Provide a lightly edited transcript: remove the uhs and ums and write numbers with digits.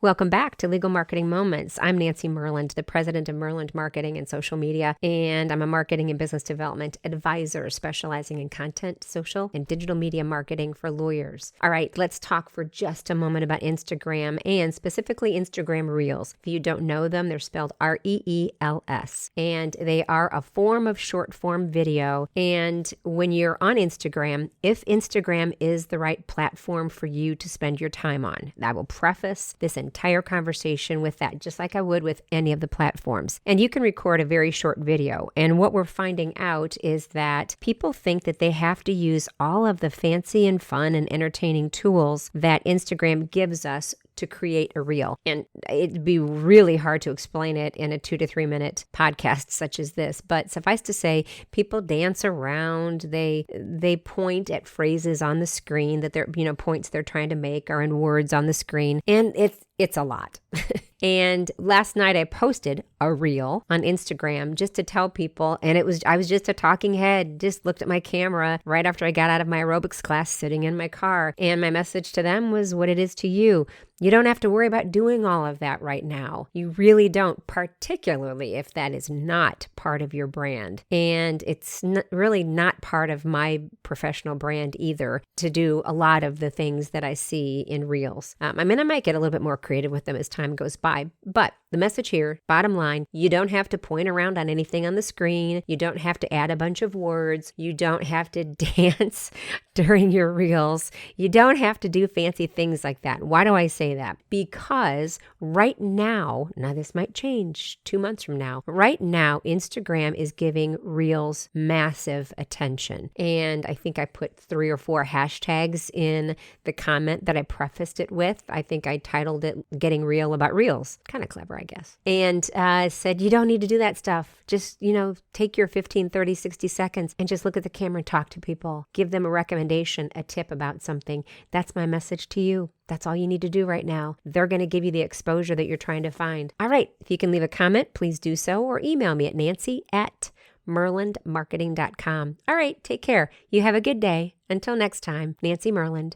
Welcome back to Legal Marketing Moments. I'm Nancy Myrland, the president of Myrland Marketing and Social Media, and I'm a marketing and business development advisor specializing in content, social, and digital media marketing for lawyers. All right, let's talk for just a moment about Instagram and specifically Instagram Reels. If you don't know them, they're spelled R-E-E-L-S, and they are a form of short form video. And when you're on Instagram, if Instagram is the right platform for you to spend your time on, I will preface this entire conversation with that, just like I would with any of the platforms. And you can record a very short video. And what we're finding out is that people think that they have to use all of the fancy and fun and entertaining tools that Instagram gives us to create a reel. And it'd be really hard to explain it in a 2 to 3 minute podcast such as this. But suffice to say, people dance around, they point at phrases on the screen that they're, points they're trying to make are in words on the screen. And it's a lot. And last night I posted a reel on Instagram just to tell people, and I was just a talking head, just looked at my camera right after I got out of my aerobics class sitting in my car. And my message to them was what it is to you. You don't have to worry about doing all of that right now. You really don't, particularly if that is not part of your brand. And it's really not part of my professional brand either to do a lot of the things that I see in Reels. I might get a little bit more creative with them as time goes by. But the message here, bottom line, you don't have to point around on anything on the screen. You don't have to add a bunch of words. You don't have to dance during your Reels. You don't have to do fancy things like that. Why do I say that? Because right now this might change 2 months from now. Right now, Instagram is giving Reels massive attention. And I think I put 3 or 4 hashtags in the comment that I prefaced it with. I think I titled it Getting Real About Reels. Kind of clever, I guess. And said, you don't need to do that stuff. Just, take your 15, 30, 60 seconds and just look at the camera and talk to people. Give them a recommendation, a tip about something. That's my message to you. That's all you need to do right now. They're going to give you the exposure that you're trying to find. All right. If you can leave a comment, please do so, or email me at nancy@myrlandmarketing.com. All right. Take care. You have a good day. Until next time, Nancy Myrland.